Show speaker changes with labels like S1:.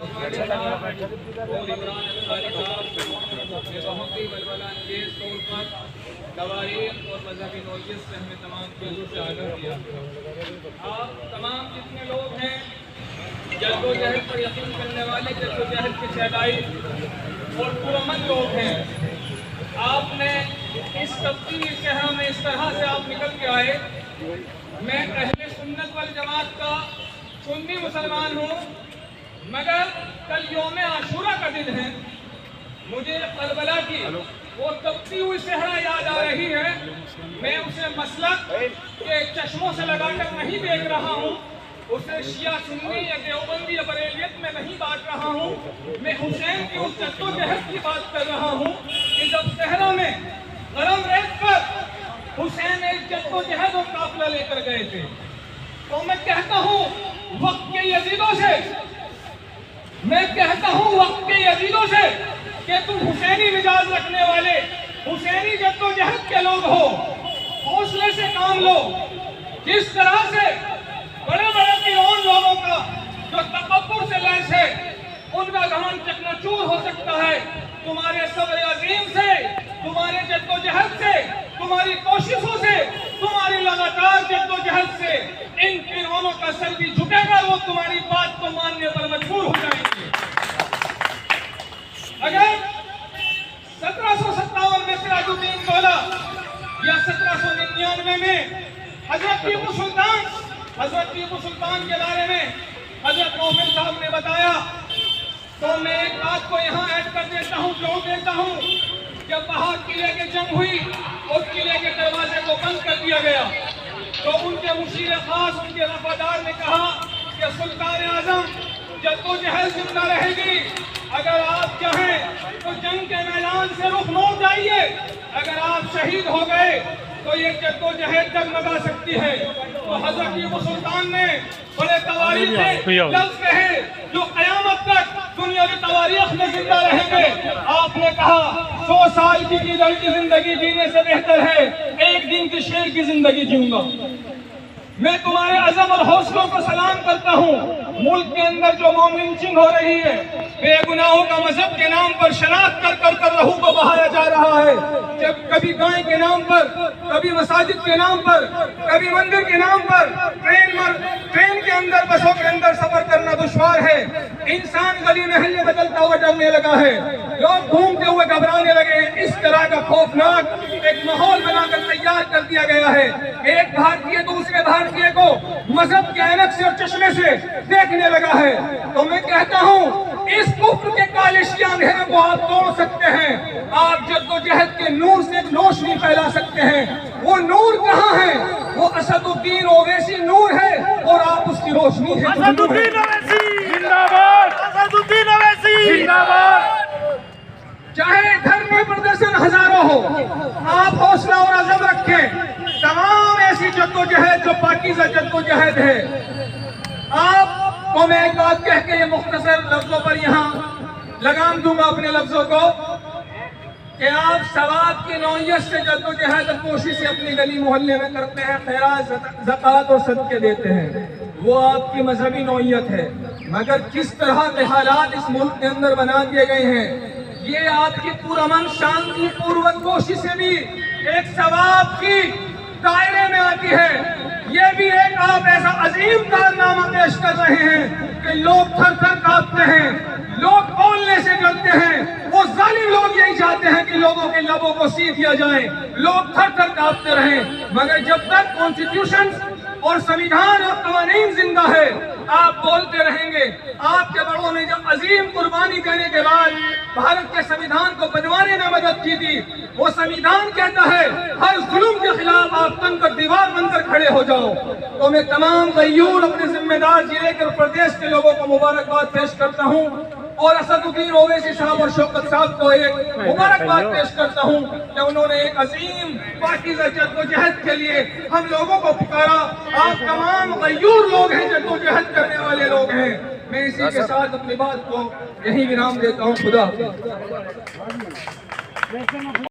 S1: بہت ہی بلبلہ انگیز طور پر تواریخ اور مذہبی نوعیت سے ہمیں تمام چیزوں سے آگاہ کیا۔ آپ تمام جتنے لوگ ہیں جد و جہد پر یقین کرنے والے، جد و جہد کی شہدائی اور پرامن لوگ ہیں۔ آپ نے اس تبدیلی صحرا میں اس طرح سے آپ نکل کے آئے۔ میں اہل سنت والجماعت کا سنی مسلمان ہوں، مگر کل یوم عاشورہ کا دن ہے۔ مجھے کربلا کی وہ تبتی ہوئی صحرا یاد آ رہی ہے۔ میں اسے مسلک کے چشموں سے لگا کر نہیں دیکھ رہا ہوں، اسے شیعہ سنی یا دیوبندی یا بریلیت میں نہیں بانٹ رہا ہوں۔ میں حسین کی اس جد و جہد کی بات کر رہا ہوں کہ جب صحرا میں گرم ریت پر حسین ایک جد و جہد اور قافلہ لے کر گئے تھے، تو میں کہتا ہوں وقت کے یزیدوں سے کہ تم حسینی مزاج رکھنے والے، حسینی جد و جہد کے لوگ ہو، حوصلے سے کام لو۔ جس طرح سے بڑے بڑے فرعون لوگوں کا جو تکبر سے لیس ہے، ان کا گھمنڈ چکناچور ہو سکتا ہے، تمہارے صبر عظیم سے، تمہارے جد و جہد سے، تمہاری کوششوں سے، تمہاری لگاتار جد و جہد سے ان فرعونوں کا سر بھی جھکے گا، وہ تمہاری بات کو ماننے پر مجبور ہو جائیں گے۔ اگر 1757 میں سراج الدین دولا یا 1799 میں حضرت ٹیپو سلطان کے بارے میں حضرت مومن صاحب نے بتایا، تو میں ایک بات کو یہاں ایڈ کر دیتا ہوں، جوڑ دیتا ہوں۔ جب بہار قلعے کی جنگ ہوئی اور قلعے کے دروازے کو بند کر دیا گیا، تو ان کے مشیر خاص، ان کے وفادار نے کہا کہ سلطان اعظم جد و جہد زندہ رہے گی، اگر آپ چاہیں تو جنگ کے میدان سے رخ موڑ جائیے، اگر آپ شہید ہو گئے تو یہ جد و جہد ڈگمگا سکتی ہے۔ تو حضرت ٹیپو سلطان نے بڑے تواریخ میں لفظ کہے جو قیامت تک دنیا کی تواریخ میں زندہ رہیں گے۔ آپ نے کہا 100 سال کی گیدڑ کی زندگی جینے سے بہتر ہے ایک دن کی شیر کی زندگی جیوں گا۔ میں تمہارے عزم اور حوصلوں کو سلام کرتا ہوں۔ ملک کے اندر جو مومنچنگ ہو رہی ہے، بے گناہوں کا مذہب کے نام پر شناخت کر لہو کو بہایا جا رہا ہے، جب کبھی گائے کے نام پر، کبھی مساجد کے نام پر، کبھی مندر کے نام پر، ٹرین کے اندر، بسوں کے اندر سفر کرنا دشوار ہے۔ انسان گلی محلے بدلتا ہوا ڈرنے لگا ہے، لوگ گھومتے ہوئے گھبرانے لگے ہیں۔ اس طرح کا خوفناک ایک ماحول بنا کر تیار کر دیا گیا ہے۔ ایک بھارتی دوسرے بھارتی کو مذہب کے عینک سے اور چشمے سے دیکھنے لگا ہے۔ تو میں کہتا ہوں اس کفر کے کالشی اندھیرے کو آپ توڑ سکتے ہیں، آپ جد و جہد کے نور سے روشنی پھیلا سکتے ہیں۔ وہ نور کہاں ہے؟ وہ اسد الدین اویسی نور ہے، اور آپ اس کی روشنی ہے۔
S2: اسد الدین اویسی زندہ باد! اسد الدین اویسی زندہ باد!
S1: چاہے گھر میں پردرشن ہزاروں ہو، آپ حوصلہ اور عزم رکھیں۔ تمام ایسی جد و جہد جو پاکیزہ جد و جہد ہے، آپ کو میں ایک بات کہہ کے یہ مختصر لفظوں پر یہاں لگام دوں گا اپنے لفظوں کو، کہ آپ ثواب کی نوعیت سے جد و جہد اور کوشش سے اپنی گلی محلے میں کرتے ہیں، خیرات، زکوٰۃ اور صدقے دیتے ہیں، وہ آپ کی مذہبی نوعیت ہے۔ مگر کس طرح کے حالات اس ملک کے اندر بنا دیے گئے ہیں، یہ آپ کی پرامن شانتی پوروک کوشش سے بھی ایک ثواب کی دائرے میں آتی ہے۔ یہ بھی ایک آپ ایسا عظیم کارنامہ پیش کر رہے ہیں کہ لوگ تھر تھر کانپتے ہیں، لوگ بولنے سے ڈرتے ہیں۔ وہ ظالم لوگ یہی چاہتے ہیں کہ لوگوں کے لبوں کو سی دیا جائے، لوگ تھر تھر کانپتے رہیں۔ مگر جب تک کانسٹیٹیوشن اور سمویدھان اور قوانین زندہ ہے، آپ بولتے رہیں گے۔ آپ کے بڑوں نے جب عظیم قربانی دینے کے بعد بھارت کے سمویدھان کو بنوانے میں مدد کی تھی، وہ سمویدھان کہتا ہے ہر ظلم کے خلاف آپ تن کر دیوار بن کر کھڑے ہو جاؤ۔ تو میں تمام غیور اپنے ذمہ دار ضلع کے پردیش کے لوگوں کو مبارکباد پیش کرتا ہوں، اور اسد الدین اویسی صاحب اور شوکت صاحب کو ایک مبارکباد پیش کرتا ہوں کہ انہوں نے ایک عظیم پاکیزہ جد و جہد کے لیے ہم لوگوں کو پکارا۔ آپ تمام غیور لوگ ہیں، جد و جہد کرنے والے لوگ ہیں۔ میں اسی کے ساتھ اپنی بات کو یہی ونام دیتا ہوں۔ خدا